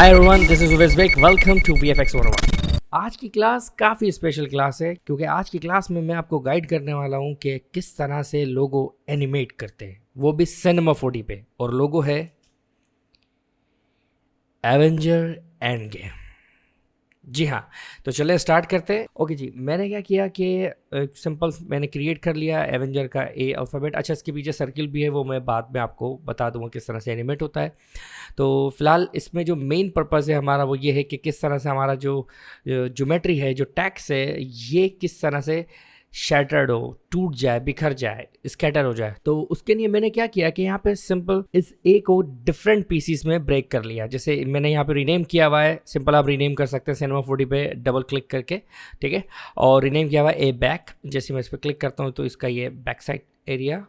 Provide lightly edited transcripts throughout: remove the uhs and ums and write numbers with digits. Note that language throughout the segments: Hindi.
Hi everyone, this is Uvais Baig. Welcome to VFX 101। आज की क्लास काफ़ी स्पेशल क्लास है क्योंकि आज की क्लास में मैं आपको गाइड करने वाला हूं कि किस तरह से लोगो एनिमेट करते हैं, वो भी सिनेमा 4D पे। और लोगो है एवेंजर एंड गेम। जी हाँ, तो चले स्टार्ट करते हैं। ओके जी, मैंने क्या किया कि सिंपल मैंने क्रिएट कर लिया एवेंजर का ए अल्फ़ाबेट। अच्छा, इसके पीछे सर्किल भी है, वो मैं बाद में आपको बता दूंगा किस तरह से एनिमेट होता है। तो फिलहाल इसमें जो मेन पर्पज़ है हमारा वो ये है कि किस तरह से हमारा जो ज्योमेट्री है, जो टैक्स है, ये किस तरह से शैटर्ड हो, टूट जाए, बिखर जाए, स्कैटर हो जाए। तो उसके लिए मैंने क्या किया कि यहाँ पे सिंपल इस ए को डिफरेंट पीसीस में ब्रेक कर लिया। जैसे मैंने यहाँ पे रीनेम किया हुआ है, सिंपल आप रीनेम कर सकते हैं सिनेमा 4D पे डबल क्लिक करके, ठीक है। और रीनेम किया हुआ है ए बैक। जैसे मैं इस पर क्लिक करता हूँ तो इसका ये बैक साइड एरिया,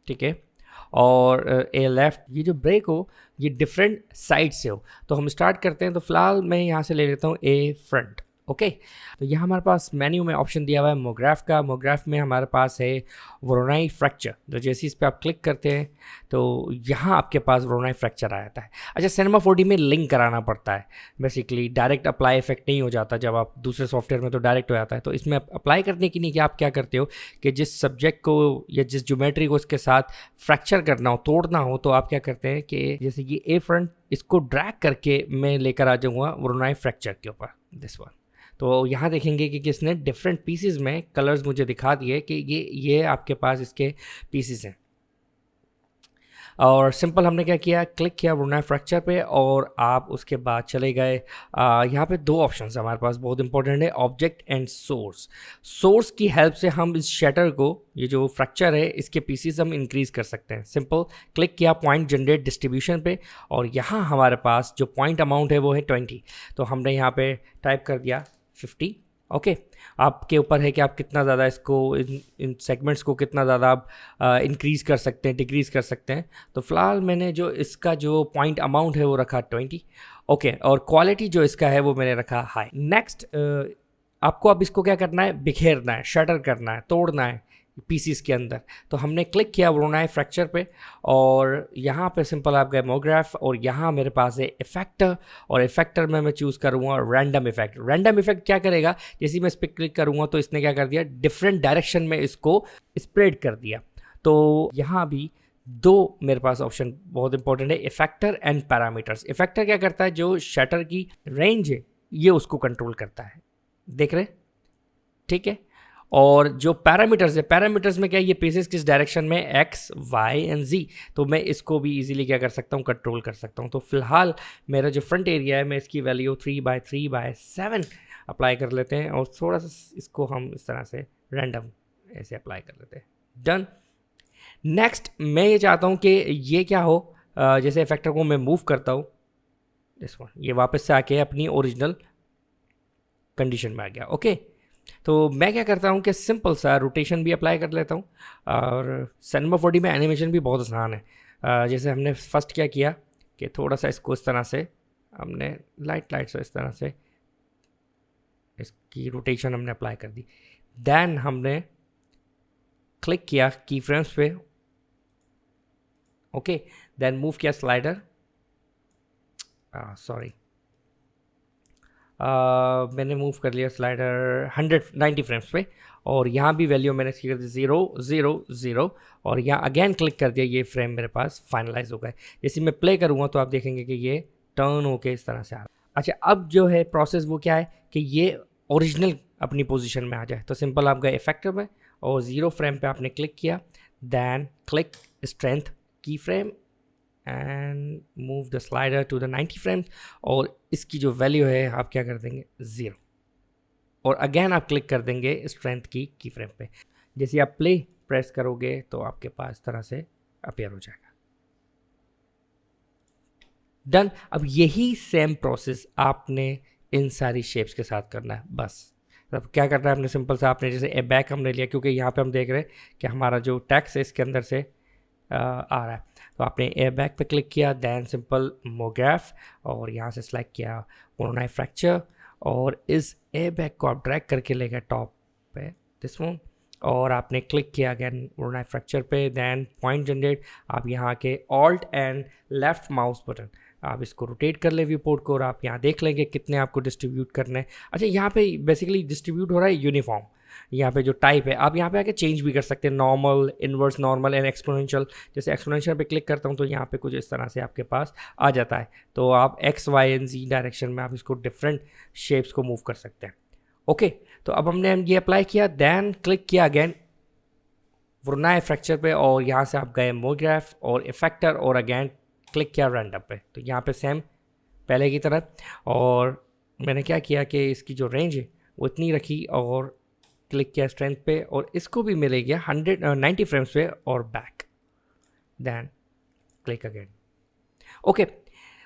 ठीक है। और ए लेफ्ट, ये जो ब्रेक हो ये डिफरेंट साइड से हो। तो हम स्टार्ट करते हैं। तो फिलहाल मैं यहाँ से ले लेता हूँ ए फ्रंट। ओके, तो यहाँ हमारे पास मेन्यू में ऑप्शन दिया हुआ है मोग्राफ का। मोग्राफ में हमारे पास है वोरोनाई फ्रैक्चर। तो जैसे इस पर आप क्लिक करते हैं तो यहाँ आपके पास वोरोनाई फ्रैक्चर आ जाता है। अच्छा, सिनेमा 4D में लिंक कराना पड़ता है बेसिकली, डायरेक्ट अप्लाई इफेक्ट नहीं हो जाता। जब आप दूसरे सॉफ्टवेयर में तो डायरेक्ट हो जाता है। तो इसमें अप्लाई करने के लिए कि आप क्या करते हो कि जिस सब्जेक्ट को या जिस ज्योमेट्री को इसके साथ फ्रैक्चर करना हो, तोड़ना हो, तो आप क्या करते हैं कि जैसे ये ए फ्रंट, इसको ड्रैग करके मैं लेकर आ जाऊँगा वोरोनाई फ्रैक्चर के ऊपर, दिस वन। तो यहाँ देखेंगे कि किसने डिफरेंट पीसेस में कलर्स मुझे दिखा दिए कि ये आपके पास इसके पीसेस हैं। और सिंपल हमने क्या किया, क्लिक किया वोरोनाई फ्रैक्चर पे और आप उसके बाद चले गए। यहाँ पे दो ऑप्शंस हमारे पास बहुत इंपॉर्टेंट है, ऑब्जेक्ट एंड सोर्स। सोर्स की हेल्प से हम इस शटर को, ये जो फ्रैक्चर है, इसके पीसेस हम इंक्रीज कर सकते हैं। सिंपल क्लिक किया पॉइंट जनरेट डिस्ट्रीब्यूशन पे और यहाँ हमारे पास जो पॉइंट अमाउंट है वो है 20। तो हमने यहाँ पे टाइप कर दिया 50। ओके, आपके ऊपर है कि आप कितना ज़्यादा इसको इन सेगमेंट्स को कितना ज़्यादा आप इंक्रीज़ कर सकते हैं, डिक्रीज़ कर सकते हैं। तो फिलहाल मैंने जो इसका जो पॉइंट अमाउंट है वो रखा 20। ओके, और क्वालिटी जो इसका है वो मैंने रखा हाई। नेक्स्ट, आपको अब इसको क्या करना है, बिखेरना है, शटर करना है, तोड़ना है पीसीस के अंदर। तो हमने क्लिक किया वोरोनाई फ्रैक्चर पे और यहाँ पे सिंपल आप गए मोग्राफ और यहाँ मेरे पास है इफेक्टर। और इफेक्टर में मैं चूज़ करूँगा रैंडम इफेक्ट। रैंडम इफेक्ट क्या करेगा, जैसे मैं इस पर क्लिक करूँगा तो इसने क्या कर दिया, डिफरेंट डायरेक्शन में इसको स्प्रेड कर दिया। तो यहाँ भी दो मेरे पास ऑप्शन बहुत इंपॉर्टेंट है, इफेक्टर एंड पैरामीटर्स। इफेक्टर क्या करता है, जो शटर की रेंज है ये उसको कंट्रोल करता है, देख रहे, ठीक है। और जो पैरामीटर्स है, पैरामीटर्स में क्या, ये पीसेस किस डायरेक्शन में, एक्स, वाई एंड जी। तो मैं इसको भी इजीली क्या कर सकता हूँ, कंट्रोल कर सकता हूँ। तो फिलहाल मेरा जो फ्रंट एरिया है, मैं इसकी वैल्यू 3/3/7 अप्लाई कर लेते हैं और थोड़ा सा इसको हम इस तरह से रैंडम ऐसे अप्लाई कर लेते हैं। डन। नेक्स्ट मैं ये चाहता हूँ कि ये क्या हो, जैसे इफेक्टर को मैं मूव करता हूँ, ये वापस से आके अपनी ओरिजिनल कंडीशन में आ गया। ओके, तो मैं क्या करता हूँ कि सिंपल सा रोटेशन भी अप्लाई कर लेता हूँ। और सिनेमा 4D में एनिमेशन भी बहुत आसान है। जैसे हमने फर्स्ट क्या किया कि थोड़ा सा इसको इस तरह से हमने लाइट से इस तरह से इसकी रोटेशन हमने अप्लाई कर दी। देन हमने क्लिक किया की फ्रेम्स पे। ओके, देन मूव किया स्लाइडर, सॉरी, मैंने मूव कर लिया स्लाइडर 190 फ्रेम्स पे और यहाँ भी वैल्यू मैंने इसकी कर दी 0 और यहाँ अगेन क्लिक कर दिया, ये फ्रेम मेरे पास फाइनलाइज हो गए। जैसे मैं प्ले करूँगा तो आप देखेंगे कि ये टर्न होके इस तरह से आ रहा है। अच्छा, अब जो है प्रोसेस वो क्या है कि ये ओरिजिनल अपनी पोजीशन में आ जाए। तो सिंपल आप गए इफेक्टर में और 0 फ्रेम पे आपने क्लिक किया, देन क्लिक स्ट्रेंथ की frame and move the slider to the 90 frames और इसकी जो वैल्यू है आप क्या कर देंगे 0 और अगेन आप क्लिक कर देंगे स्ट्रेंथ की फ्रेम पे। जैसे आप प्ले प्रेस करोगे तो आपके पास इस तरह से अपेयर हो जाएगा। डन। अब यही सेम प्रोसेस आपने इन सारी शेप्स के साथ करना है बस। अब क्या करना है, आपने सिंपल सा आपने जैसे ए बैक हमने लिया क्योंकि यहाँ पे हम देख रहे हैं कि हमारा जो टैक्स है इसके अंदर से आ रहा है। तो आपने एयर बैक पे क्लिक किया, दैन सिंपल मोग्राफ और यहाँ से सेलेक्ट किया वोरोनाई फ्रैक्चर और इस एयर बैक को आप ड्रैग करके ले गए टॉप पे, दिस वन। और आपने क्लिक किया अगेन वरुणाई फ्रैक्चर पे, देन पॉइंट जनरेट, आप यहाँ के alt and left mouse button आप इसको रोटेट कर ले व्यू पोर्ट को, और आप यहाँ देख लेंगे कितने आपको डिस्ट्रीब्यूट करने हैं। अच्छा, यहाँ पे बेसिकली डिस्ट्रीब्यूट हो रहा है यूनिफॉर्म, यहाँ पे जो टाइप है आप यहाँ पे आके चेंज भी कर सकते हैं, normal, inverse normal and exponential. जैसे एक्सपोनेंशियल पे क्लिक करता हूँ तो यहाँ पे कुछ इस तरह से आपके पास आ जाता है, तो आप X Y and Z direction में आप इसको डिफरेंट शेप्स को मूव कर सकते हैं। ओके, तो अब हमने ये अप्लाई किया, देन क्लिक किया अगेन वरुणाई फ्रैक्चर पे, और यहाँ से आप गए मोग्राफ और इफेक्टर, और अगेन क्लिक किया रैंडम पे। तो यहाँ पे सेम पहले की तरह, और मैंने क्या किया कि इसकी जो रेंज है वो इतनी रखी, और क्लिक किया स्ट्रेंथ पे, और इसको भी मिले गया 90 फ्रेम्स पे और back, then click again. Okay,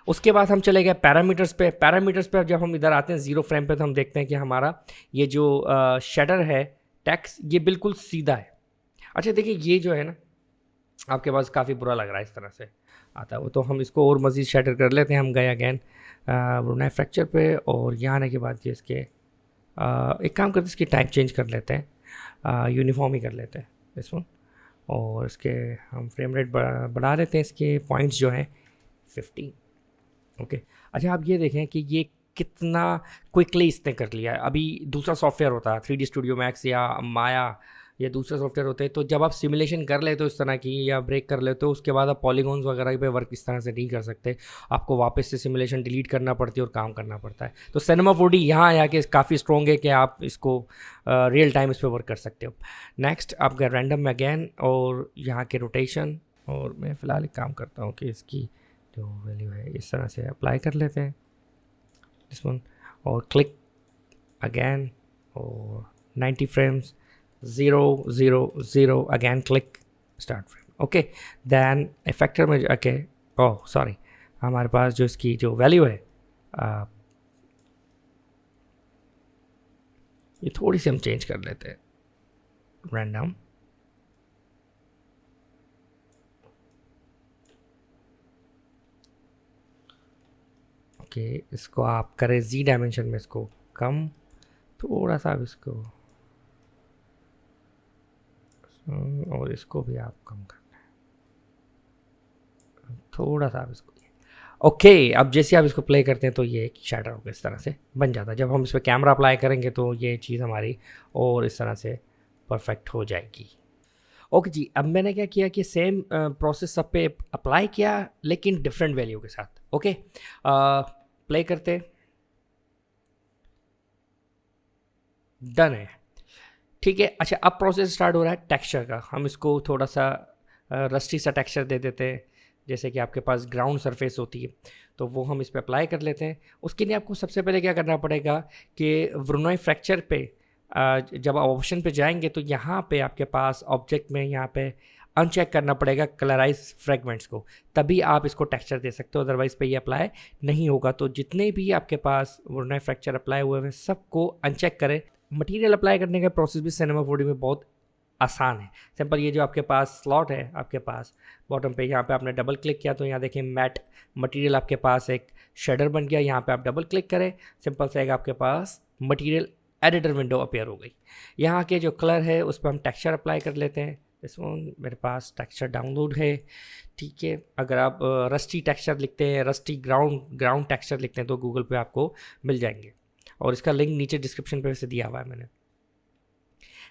उसके बाद हम चले गए पैरामीटर्स पे। पैरामीटर्स पे जब हम इधर आते हैं 0 फ्रेम पे, तो हम देखते हैं कि हमारा ये जो शेडर है टेक्स्ट, ये बिल्कुल सीधा है। अच्छा देखिए, ये जो है ना आपके पास काफ़ी बुरा लग रहा है इस तरह से आता है वो, तो हम इसको और मज़ीद शेडर कर लेते हैं। हम गए अगेन वरुणाई फ्रैक्चर पे, और यहाँ आने के बाद ये इसके एक काम करते हैं, इसकी टाइप चेंज कर लेते हैं, यूनिफॉर्म ही कर लेते हैं इसमें, और इसके हम फ्रेम रेट बढ़ा लेते हैं, इसके पॉइंट्स जो हैं 15। ओके, अच्छा आप ये देखें कि ये कितना क्विकली इसने कर लिया है। अभी दूसरा सॉफ्टवेयर होता है 3D स्टूडियो मैक्स या माया या दूसरे सॉफ्टवेयर होते हैं, तो जब आप सिमुलेशन कर लेते हो इस तरह की या ब्रेक कर लेते हो, उसके बाद आप पॉलीगॉन्स वगैरह पे वर्क इस तरह से नहीं कर सकते, आपको वापस से सिमुलेशन डिलीट करना पड़ती है और काम करना पड़ता है। तो सिनेमा 4D यहाँ आया कि काफ़ी स्ट्रॉन्ग है कि आप इसको रियल टाइम इस पर वर्क कर सकते हो। नेक्स्ट आप गए रैंडम में अगैन, और यहाँ के रोटेशन, और मैं फ़िलहाल एक काम करता हूँ कि इसकी जो वैल्यू है इस तरह से अप्लाई कर लेते हैं दिस वन, और क्लिक अगैन, और 90 frames 0 0 0 again click start frame. Okay, then effector में ओके, ओह सॉरी, हमारे पास जो इसकी जो वैल्यू है ये थोड़ी सी हम चेंज कर लेते हैं रैंडम। ओके, इसको आप करें जी डायमेंशन में इसको कम, थोड़ा सा, अब इसको और इसको भी आप कम करना है थोड़ा सा, आप इसको। ओके, अब जैसे आप इसको प्ले करते हैं तो ये एक शैडर होगा इस तरह से बन जाता है। जब हम इस पर कैमरा अप्लाई करेंगे तो ये चीज़ हमारी और इस तरह से परफेक्ट हो जाएगी। ओके जी, अब मैंने क्या किया कि सेम प्रोसेस सब पे अप्लाई किया लेकिन डिफरेंट वैल्यू के साथ। ओके, प्ले करते, डन है, ठीक है। अच्छा, अब प्रोसेस स्टार्ट हो रहा है टेक्सचर का। हम इसको थोड़ा सा रस्टी सा टेक्सचर दे देते हैं, जैसे कि आपके पास ग्राउंड सरफेस होती है तो वो हम इस पर अप्लाई कर लेते हैं। उसके लिए आपको सबसे पहले क्या करना पड़ेगा कि वरुणाई फ्रैक्चर पे जब आप ऑप्शन पे जाएंगे तो यहाँ पे आपके पास ऑब्जेक्ट में यहाँ पे अनचेक करना पड़ेगा कलराइज फ्रेगमेंट्स को, तभी आप इसको टेक्सचर दे सकते हो, अदरवाइज़ पे ये अप्लाई नहीं होगा। तो जितने भी आपके पास वरुणाई फ्रैक्चर अप्लाई हुए हैं सबको अनचेक करें। मटेरियल अप्लाई करने का प्रोसेस भी सिनेमा 4D में बहुत आसान है, सिंपल। ये जो आपके पास स्लॉट है आपके पास बॉटम पे, यहाँ पे आपने डबल क्लिक किया तो यहाँ देखिए मैट मटेरियल आपके पास एक शेडर बन गया। यहाँ पे आप डबल क्लिक करें, सिंपल से आपके पास मटेरियल एडिटर विंडो अपीयर हो गई। यहाँ के जो कलर है उस पर हम टेक्सचर अप्लाई कर लेते हैं। इसमें मेरे पास टेक्सचर डाउनलोड है, ठीक है। अगर आप रस्टी टेक्सचर लिखते हैं, रस्टी ग्राउंड टेक्सचर लिखते हैं तो गूगल पे आपको मिल जाएंगे, और इसका लिंक नीचे डिस्क्रिप्शन पे से दिया हुआ है मैंने।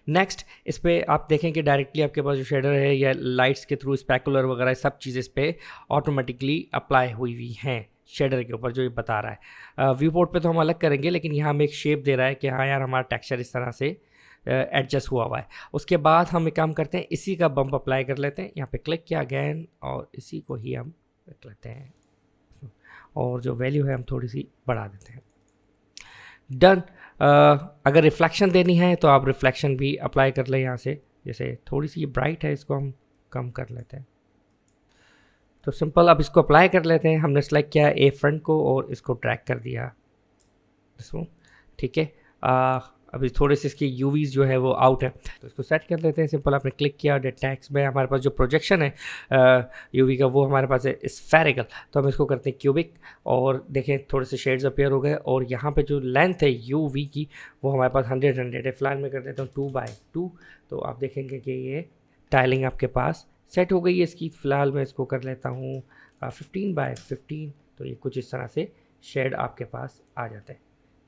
नेक्स्ट, इस पर आप देखें कि डायरेक्टली आपके पास जो शेडर है या लाइट्स के थ्रू स्पेकुलर वगैरह सब चीज़ें इस पर ऑटोमेटिकली अप्लाई हुई हुई हैं शेडर के ऊपर, जो ये बता रहा है। व्यू पोर्ट पे तो हम अलग करेंगे, लेकिन यहाँ हमें एक शेप दे रहा है कि हाँ यार हमारा टेक्सचर इस तरह से एडजस्ट हुआ है। उसके बाद हम एक काम करते हैं, इसी का बम्प अप्लाई कर लेते हैं। यहाँ पे क्लिक किया अगैन, और इसी को ही हम रख लेते हैं, और जो वैल्यू है हम थोड़ी सी बढ़ा देते हैं। डन। अगर रिफ्लेक्शन देनी है तो आप रिफ्लेक्शन भी अप्लाई कर लें यहाँ से, जैसे थोड़ी सी ब्राइट है इसको हम कम कर लेते हैं। तो सिंपल अब इसको अप्लाई कर लेते हैं। हमने सेलेक्ट किया ए फ्रंट को और इसको ड्रैग कर दिया इसको, ठीक है। अभी थोड़े से इसके यूवीज जो है वो आउट है, तो इसको सेट कर लेते हैं। सिंपल आपने क्लिक किया, टेक्स्ट में हमारे पास जो प्रोजेक्शन है यूवी का वो हमारे पास है स्फेरिकल, तो हम इसको करते हैं क्यूबिक। और देखें थोड़े से शेड्स अपीयर हो गए, और यहाँ पे जो लेंथ है यूवी की वो हमारे पास 100 है। फिलहाल मैं कर देता हूँ 2x2, तो आप देखेंगे कि ये टाइलिंग आपके पास सेट हो गई है इसकी। फ़िलहाल मैं इसको कर लेता हूँ 15x15, तो ये कुछ इस तरह से शेड आपके पास आ जाता है।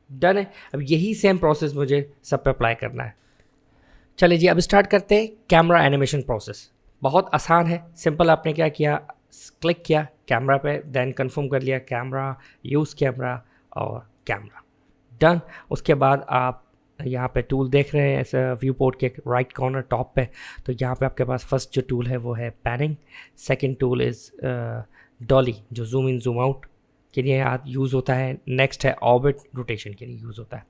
डन है। अब यही सेम प्रोसेस मुझे सब पे अप्लाई करना है। चलिए जी, अब स्टार्ट करते हैं कैमरा एनिमेशन प्रोसेस। बहुत आसान है, सिंपल। आपने क्या किया, क्लिक किया कैमरा पे, देन कंफर्म कर लिया कैमरा, यूज़ कैमरा और कैमरा, डन। उसके बाद आप यहाँ पे टूल देख रहे हैं ऐसा व्यू पोर्ट के राइट कॉर्नर टॉप पे, तो यहाँ पे आपके पास फर्स्ट जो टूल है वो है panning, second tool is dolly जो जूम इन जूम आउट के लिए यूज़ होता है, नेक्स्ट है ऑर्बिट रोटेशन के लिए यूज़ होता है।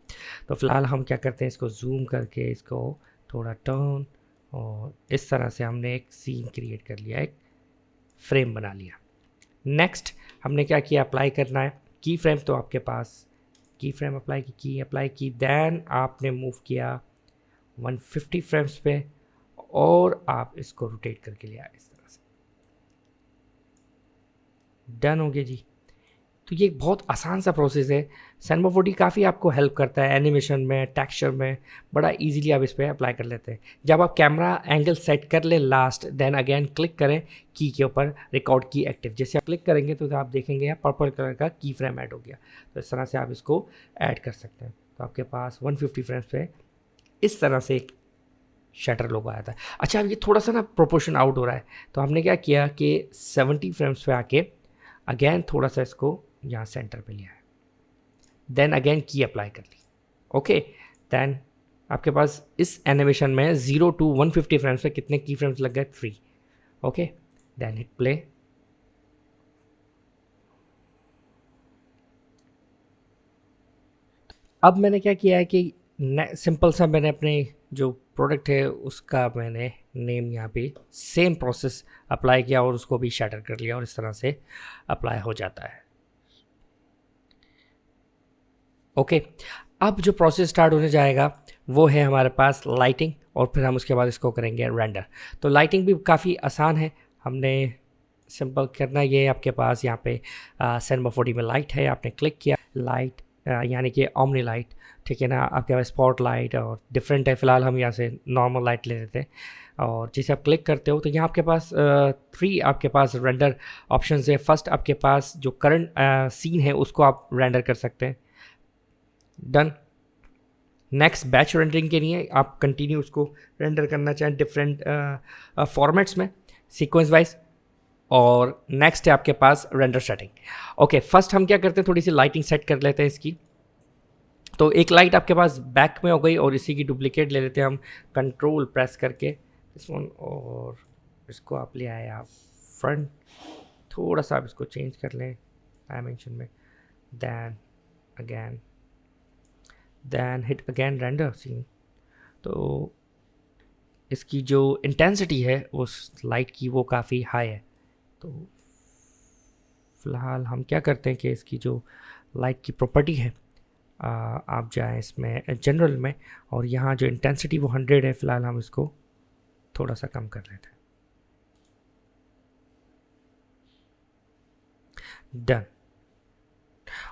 तो फिलहाल हम क्या करते हैं, इसको जूम करके इसको थोड़ा टर्न, और इस तरह से हमने एक सीन क्रिएट कर लिया, एक फ्रेम बना लिया। नेक्स्ट हमने क्या किया, अप्लाई करना है की फ्रेम, तो आपके पास की फ्रेम अप्लाई की, देन आपने मूव किया 150 फ्रेम्स पे, और आप इसको रोटेट करके लिया इस तरह से, डन हो गया जी। तो ये एक बहुत आसान सा प्रोसेस है। Cinema 4D काफ़ी आपको हेल्प करता है एनिमेशन में, टेक्सचर में, बड़ा इजीली आप इस पर अप्लाई कर लेते हैं। जब आप कैमरा एंगल सेट कर ले लास्ट, देन अगेन क्लिक करें की के ऊपर, रिकॉर्ड की एक्टिव, जैसे आप क्लिक करेंगे तो आप देखेंगे यहाँ पर्पल कलर का की फ्रेम ऐड हो गया। तो इस तरह से आप इसको ऐड कर सकते हैं। तो आपके पास 150 फ्रेम्स पे इस तरह से एक शटर लोगो आया था। अच्छा, अब ये थोड़ा सा ना प्रोपोर्शन आउट हो रहा है, तो हमने क्या किया कि 70 फ्रेम्स पे आके अगेन थोड़ा सा इसको यहाँ सेंटर पे लिया है, देन अगेन की अप्लाई कर ली। ओके, देन आपके पास इस एनिमेशन में 0 to 150 फ्रेम्स पे कितने की फ्रेम्स लग गए, 3। Okay, then hit play. अब मैंने क्या किया है कि सिंपल सा मैंने अपने जो प्रोडक्ट है उसका मैंने नेम यहाँ पे सेम प्रोसेस अप्लाई किया, और उसको भी शटर कर लिया, और इस तरह से अप्लाई हो जाता है। ओके, अब जो प्रोसेस स्टार्ट होने जाएगा वो है हमारे पास लाइटिंग, और फिर हम उसके बाद इसको करेंगे रेंडर। तो लाइटिंग भी काफ़ी आसान है, हमने सिंपल करना ये, आपके पास यहाँ पे Cinema 4D में लाइट है, आपने क्लिक किया लाइट, यानी कि ओमनी लाइट, ठीक है ना, आपके पास स्पॉट लाइट और डिफरेंट है। फ़िलहाल हम यहाँ से नॉर्मल लाइट ले लेते हैं, और जैसे आप क्लिक करते हो तो यहाँ आपके पास 3 आपके पास रेंडर ऑप्शंस है। फर्स्ट आपके पास जो करंट सीन है उसको आप रेंडर कर सकते हैं, डन। नेक्स्ट बैच रेंडरिंग के लिए आप कंटिन्यू उसको रेंडर करना चाहें डिफरेंट फॉर्मेट्स में सीक्वेंस वाइज, और नेक्स्ट है आपके पास रेंडर सेटिंग। ओके, फर्स्ट हम क्या करते हैं, थोड़ी सी लाइटिंग सेट कर लेते हैं इसकी। तो एक लाइट आपके पास बैक में हो गई, और इसी की डुप्लीकेट ले लेते हैं हम कंट्रोल प्रेस करके इस वन, और इसको आप ले आए आप फ्रंट, थोड़ा सा आप इसको चेंज कर लें डायमेंशन में, then hit again render scene. तो इसकी जो इंटेंसिटी है उस लाइट की वो काफ़ी हाई है, तो फ़िलहाल हम क्या करते हैं कि इसकी जो लाइट की प्रॉपर्टी है आप जाएं इसमें जनरल में, और यहाँ जो इंटेंसिटी वो 100 है, फ़िलहाल हम इसको थोड़ा सा कम कर लेते हैं, डन।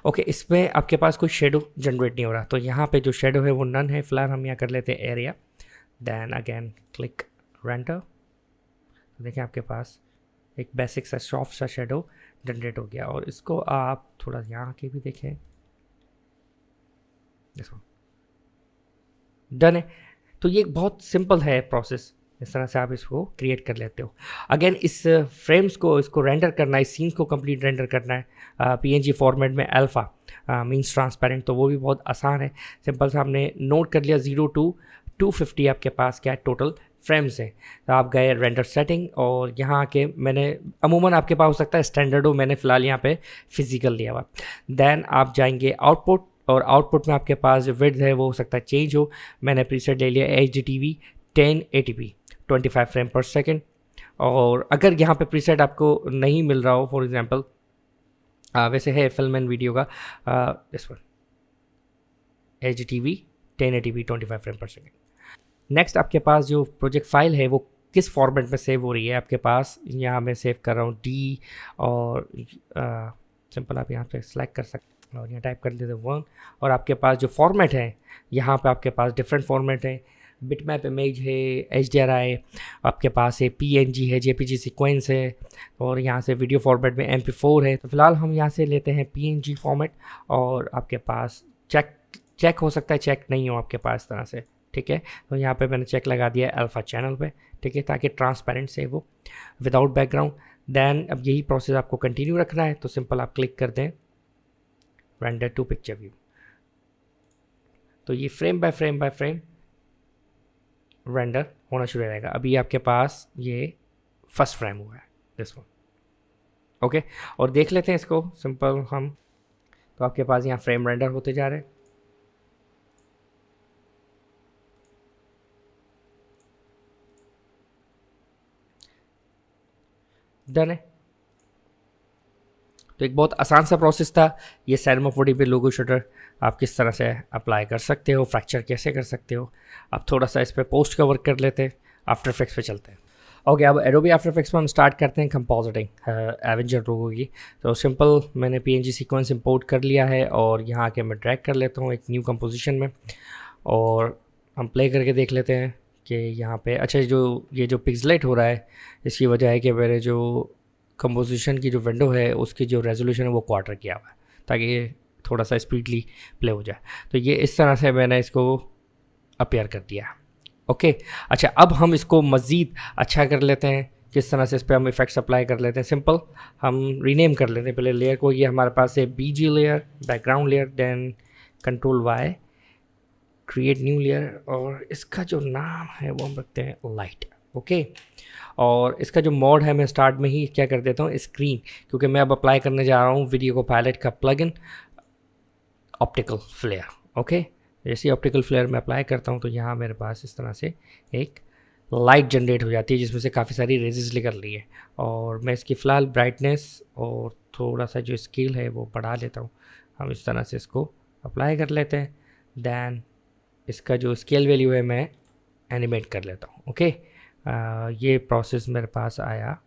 ओके, इसमें आपके पास कोई शेडो जनरेट नहीं हो रहा, तो यहाँ पे जो शेडो है वो नन है। फ़िलहाल हम यहाँ कर लेते हैं area, then again click render, तो देखें आपके पास एक बेसिक सा सॉफ्ट सा शेडो जनरेट हो गया। और इसको आप थोड़ा यहाँ के भी देखें, डन है। तो ये बहुत सिंपल है प्रोसेस, इस तरह से आप इसको क्रिएट कर लेते हो। अगेन इस फ्रेम्स को इसको रेंडर करना है, इस सीन्स को कंप्लीट रेंडर करना है PNG फॉर्मेट में, अल्फ़ा मींस ट्रांसपेरेंट, तो वो भी बहुत आसान है। सिंपल सा हमने नोट कर लिया 0 to 250 आपके पास क्या टोटल फ्रेम्स हैं, तो आप गए रेंडर सेटिंग, और यहाँ आके मैंने अमूमन आपके पास हो सकता है स्टैंडर्ड हो, मैंने फ़िलहाल यहाँ पे फिजिकल लिया हुआ। देन आप जाएंगे आउटपुट, और आउटपुट में आपके पास जो विड्थ है वो हो सकता है चेंज हो, मैंने प्रीसेट ले लिया HDTV 1080p 25 फ्रेम पर सेकेंड। और अगर यहाँ पे प्रीसेट आपको नहीं मिल रहा हो, फॉर एग्जांपल वैसे है फिल्म एंड वीडियो का इस पर HDTV 1080p 25 फ्रेम पर सेकेंड। नेक्स्ट आपके पास जो प्रोजेक्ट फाइल है वो किस फॉर्मेट में सेव हो रही है आपके पास, यहाँ मैं सेव कर रहा हूँ डी, और सिंपल आप यहाँ पे सेलेक्ट कर सकते हैं और यहाँ टाइप कर देते हैं 1। और आपके पास जो फॉर्मेट है यहाँ पे आपके पास डिफरेंट फॉर्मेट है, बिटमैप इमेज है, HDRI, आपके पास है PNG है, JPG सीक्वेंस है, और यहाँ से वीडियो फॉर्मेट में MP4 है। तो फिलहाल हम यहाँ से लेते हैं PNG फॉर्मेट, और आपके पास चेक हो सकता है चेक नहीं हो आपके पास इस तरह से, ठीक है। तो यहाँ पे मैंने चेक लगा दिया है अल्फ़ा चैनल पे, ठीक है, ताकि ट्रांसपेरेंट से वो विदाउट बैकग्राउंड। देन अब यही प्रोसेस आपको कंटिन्यू रखना है, तो सिंपल आप क्लिक कर दें रेंडर टू पिक्चर व्यू, तो ये फ्रेम बाय फ्रेम रेंडर होना शुरू हो जाएगा। अभी आपके पास ये फर्स्ट फ्रेम हुआ है दिस वन, ओके। और देख लेते हैं इसको सिंपल हम, तो आपके पास यहाँ फ्रेम रेंडर होते जा रहे हैं। डन है। तो एक बहुत आसान सा प्रोसेस था ये सिनेमा 4D लोगो शटर आप किस तरह से अप्लाई कर सकते हो, फ्रैक्चर कैसे कर सकते हो। अब थोड़ा सा इस पर पोस्ट का वर्क कर लेते हैं, आफ्टर इफेक्ट्स पे चलते हैं। ओके, अब एडोबी आफ्टर इफेक्ट्स में हम स्टार्ट करते हैं कंपोजिटिंग एवेंजर लोगो की। तो सिंपल मैंने PNG सीक्वेंस इंपोर्ट कर लिया है और यहाँ आके मैं ड्रैग कर लेता हूँ एक न्यू कंपोजिशन में, और हम प्ले करके देख लेते हैं कि यहाँ पे अच्छा ये जो पिक्सलेट हो रहा है इसकी वजह है कि मेरे जो कंपोजिशन की जो विंडो है उसकी जो रेजोल्यूशन है वो क्वार्टर किया हुआ है, ताकि ये थोड़ा सा स्पीडली प्ले हो जाए। तो ये इस तरह से मैंने इसको अपीयर कर दिया, ओके। अच्छा, अब हम इसको मज़ीद अच्छा कर लेते हैं, किस तरह से इस पर हम इफेक्ट्स अप्लाई कर लेते हैं। सिंपल हम रीनेम कर लेते हैं पहले लेयर को, ये हमारे पास है BG layer, background layer, then Ctrl+Y, create new layer, और इसका जो नाम है वो हम रखते हैं लाइट, ओके। और इसका जो मोड है मैं स्टार्ट में ही क्या कर देता हूँ स्क्रीन, क्योंकि मैं अब अप्लाई करने जा रहा हूँ वीडियो को पायलट का प्लगइन ऑप्टिकल फ्लेयर, ओके। जैसे ऑप्टिकल फ्लेयर में अप्लाई करता हूँ तो यहाँ मेरे पास इस तरह से एक लाइट जनरेट हो जाती है जिसमें से काफ़ी सारी रेजेस निकल रही है। और मैं इसकी फ़िलहाल ब्राइटनेस और थोड़ा सा जो स्केल है वो बढ़ा लेता हूँ। हम इस तरह से इसको अप्लाई कर लेते हैं, दैन इसका जो स्केल वैल्यू है मैं एनिमेट कर लेता हूँ, ओके। ये प्रोसेस मेरे पास आया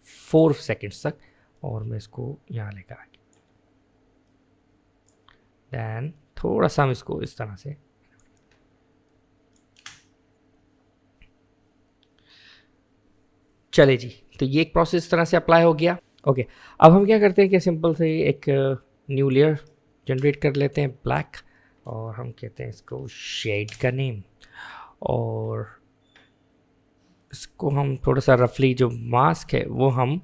4 सेकेंड्स तक, और मैं इसको यहाँ लेकर आ गया। दैन थोड़ा सा हम इसको इस तरह से चले जी। तो ये एक प्रोसेस इस तरह से अप्लाई हो गया, ओके। अब हम क्या करते हैं कि सिंपल से एक न्यू लेयर जनरेट कर लेते हैं ब्लैक, और हम कहते हैं इसको शेड का नेम, और इसको हम थोड़ा सा रफली जो मास्क है वो हम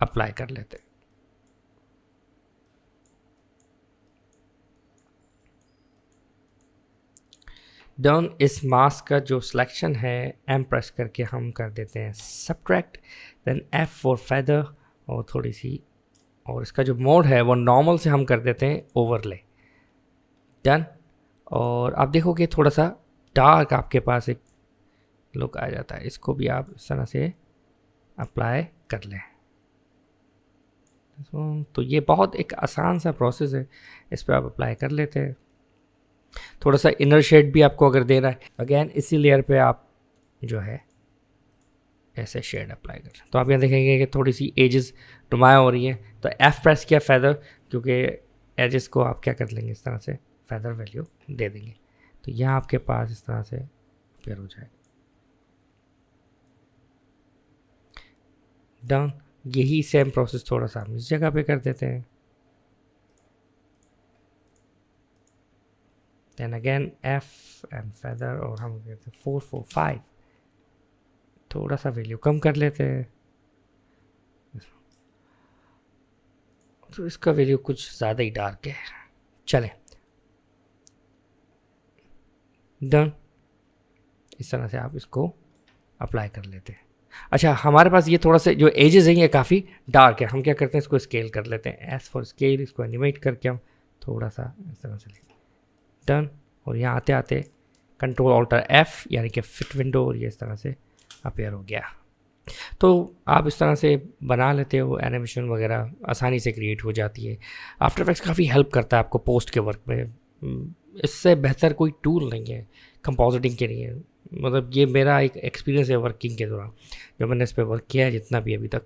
अप्लाई कर लेते हैं। डन। इस मास्क का जो सिलेक्शन है M प्रेस करके हम कर देते हैं subtract, then F for feather, और थोड़ी सी, और इसका जो मोड है वो नॉर्मल से हम कर देते हैं ओवरले, डन। और आप देखोगे थोड़ा सा डार्क आपके पास एक लुक आ जाता है, इसको भी आप इस तरह से अप्लाई कर लें। तो ये बहुत एक आसान सा प्रोसेस है, इस पर आप अप्लाई कर लेते हैं। थोड़ा सा इनर शेड भी आपको अगर देना है, अगेन इसी लेयर पे आप जो है ऐसे शेड अप्लाई कर लें। तो आप यहाँ देखेंगे कि थोड़ी सी एजेस नुमाया हो रही है, तो F प्रेस किया फेदर, क्योंकि एजेस को आप क्या कर लेंगे इस तरह से फेदर वैल्यू दे देंगे, तो यहाँ आपके पास इस तरह से अपेयर हो जाएगा, डन। यही सेम प्रोसेस थोड़ा सा हम इस जगह पे कर देते हैं, then again F and feather, और हम कहते हैं 4 4 5, थोड़ा सा वैल्यू कम कर लेते हैं, तो इसका वैल्यू कुछ ज़्यादा ही डार्क है, चलें, डन। इस तरह से आप इसको अप्लाई कर लेते हैं। अच्छा, हमारे पास ये थोड़ा सा जो एजेस हैं ये काफ़ी डार्क है, हम क्या करते हैं इसको स्केल कर लेते हैं, S फॉर स्केल, इसको एनिमेट करके हम थोड़ा सा इस तरह से लेते हैं, डन। और यहाँ आते आते Ctrl+Alt+F यानी कि फिट विंडो, और ये इस तरह से अपेयर हो गया। तो आप इस तरह से बना लेते हो, एनिमेशन वगैरह आसानी से क्रिएट हो जाती है। आफ्टर इफेक्ट्स काफ़ी हेल्प करता है आपको पोस्ट के वर्क में, इससे बेहतर कोई टूल नहीं है कंपोजिटिंग के लिए। मतलब ये मेरा एक एक्सपीरियंस है वर्किंग के दौरान, जो मैंने इस पर वर्क किया है जितना भी अभी तक।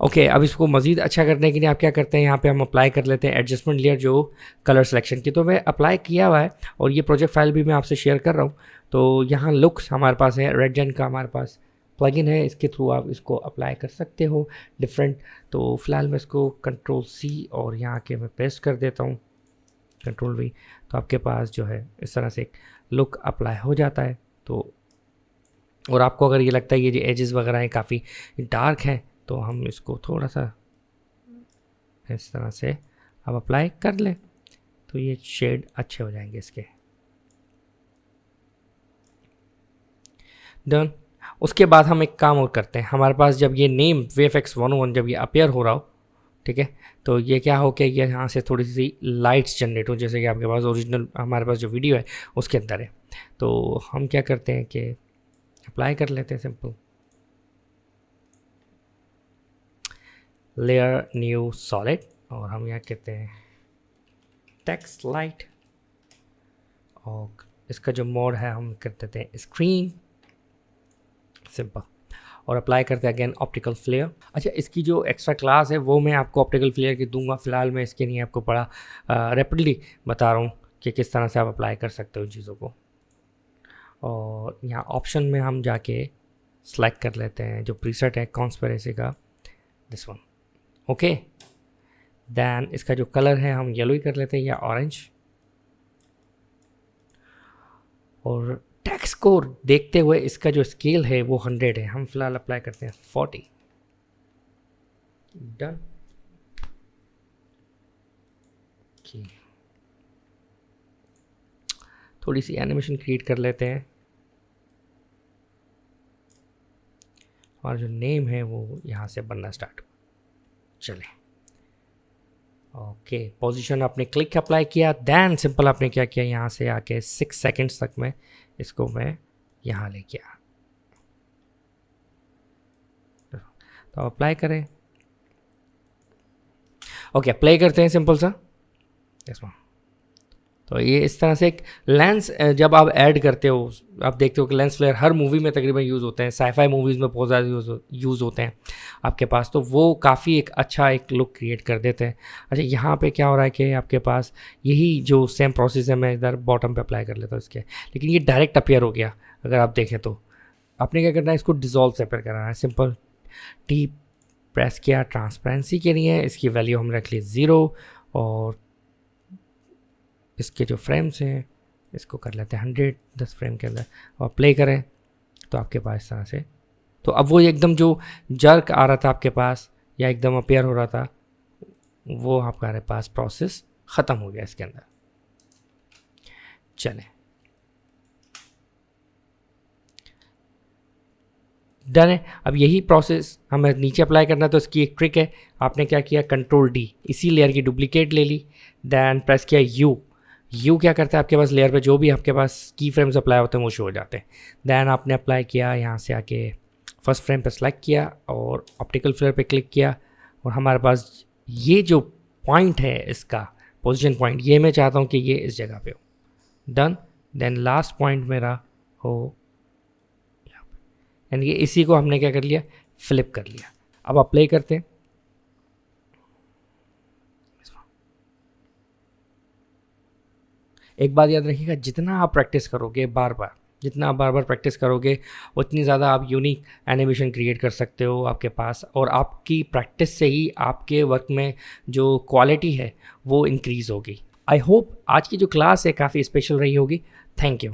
ओके, अब इसको मज़ीद अच्छा करने के लिए आप क्या करते हैं, यहाँ पे हम अप्लाई कर लेते हैं एडजस्टमेंट लेयर जो कलर सिलेक्शन की। तो मैं अप्लाई किया हुआ है और ये प्रोजेक्ट फाइल भी मैं आपसे शेयर कर रहा हूँ। तो यहाँ लुक्स हमारे पास है, रेडजेन का हमारे पास प्लगइन है, इसके थ्रू आप इसको अप्लाई कर सकते हो डिफरेंट। तो फिलहाल मैं इसको कंट्रोल सी और यहाँ के मैं पेस्ट कर देता हूँ, कंट्रोल वी। तो आपके पास जो है इस तरह से एक लुक अप्लाई हो जाता है। तो और आपको अगर ये लगता है ये जो एजेस वगैरह हैं काफ़ी डार्क हैं, तो हम इसको थोड़ा सा इस तरह से आप अप्लाई कर लें तो ये शेड अच्छे हो जाएंगे इसके। डन। उसके बाद हम एक काम और करते हैं, हमारे पास जब ये नेम VFX 101 जब ये अपेयर हो रहा हो, ठीक है, तो ये क्या हो कि ये यहाँ से थोड़ी सी लाइट्स जनरेट हो, जैसे कि आपके पास ओरिजिनल हमारे पास जो वीडियो है उसके अंदर है। तो हम क्या करते हैं कि अप्लाई कर लेते हैं सिंपल लेयर न्यू सॉलिड, और हम यहाँ कहते हैं टेक्स्ट लाइट, और इसका जो मोड है हम कर देते हैं स्क्रीन, सिंपल, और अप्लाई करते हैं अगेन ऑप्टिकल फ्लेयर। अच्छा, इसकी जो एक्स्ट्रा क्लास है वो मैं आपको ऑप्टिकल फ्लेयर की दूंगा, फिलहाल मैं इसके लिए आपको बड़ा रैपिडली बता रहा हूँ कि किस तरह से आप अप्लाई कर सकते हो इन चीज़ों को। और यहाँ ऑप्शन में हम जाके सेलेक्ट कर लेते हैं जो प्रीसेट है कॉन्स्पिरेसी का, दिस वन। ओके, देन इसका जो कलर है हम येलो ही कर लेते हैं या ऑरेंज, और टेक्स्ट को देखते हुए इसका जो स्केल है वो 100 है, हम फिलहाल अप्लाई करते हैं 40। डन। थोड़ी सी एनिमेशन क्रिएट कर लेते हैं, और जो नेम है वो यहाँ से बनना स्टार्ट हो। चले, ओके, पोजीशन आपने क्लिक अप्लाई किया, देन सिंपल आपने क्या किया, यहाँ से आके 6 सेकंड्स तक में इसको मैं यहाँ ले गया। तो अप्लाई करें, ओके, अप्लाई करते हैं सिंपल सा इसमें। तो ये इस तरह से एक लेंस जब आप ऐड करते हो, आप देखते हो कि लेंस फ्लेयर हर मूवी में तकरीबन यूज़ होते हैं, साईफाई मूवीज़ में बहुत ज़्यादा यूज़ होते हैं आपके पास, तो वो काफ़ी एक अच्छा एक लुक क्रिएट कर देते हैं। अच्छा, यहाँ पे क्या हो रहा है कि आपके पास यही जो सेम प्रोसेस है, मैं इधर बॉटम पे अप्लाई कर लेता हूँ इसके, लेकिन ये डायरेक्ट अपीयर हो गया। अगर आप देखें तो आपने क्या करना है, इसको डिज़ोल्व से अपेयर कराना है, सिंपल टी प्रेस किया, ट्रांसपेरेंसी के लिए इसकी वैल्यू हम रख ली 0, और इसके जो फ्रेम्स हैं इसको कर लेते हैं 100, 10 फ्रेम के अंदर, और प्ले करें तो आपके पास इस तरह से, तो अब वो एकदम जो जर्क आ रहा था आपके पास या एकदम अपेयर हो रहा था, वो आपके पास प्रोसेस ख़त्म हो गया इसके अंदर। चलें, डन है। अब यही प्रोसेस हमें नीचे अप्लाई करना है, तो इसकी एक ट्रिक है, आपने क्या किया, कंट्रोल D, इसी लेयर की डुप्लीकेट ले ली, दैन प्रेस किया यू क्या करता है, आपके पास लेयर पे जो भी आपके पास की फ्रेम्स अप्लाई होते हैं वो शो हो जाते हैं। दैन आपने अप्लाई किया, यहाँ से आके फर्स्ट फ्रेम पे सेलेक्ट किया और ऑप्टिकल फ्लेयर पे क्लिक किया, और हमारे पास ये जो पॉइंट है इसका पोजीशन पॉइंट, ये मैं चाहता हूँ कि ये इस जगह पे हो। डन। देन लास्ट पॉइंट मेरा हो, यानी कि इसी को हमने क्या कर लिया, फ्लिप कर लिया। अब अप्लाई करते हैं, एक बात याद रखिएगा, जितना आप प्रैक्टिस करोगे जितना आप बार बार प्रैक्टिस करोगे उतनी ज़्यादा आप यूनिक एनिमेशन क्रिएट कर सकते हो आपके पास, और आपकी प्रैक्टिस से ही आपके वर्क में जो क्वालिटी है वो इंक्रीज़ होगी। आई होप आज की जो क्लास है काफ़ी स्पेशल रही होगी। Thank you.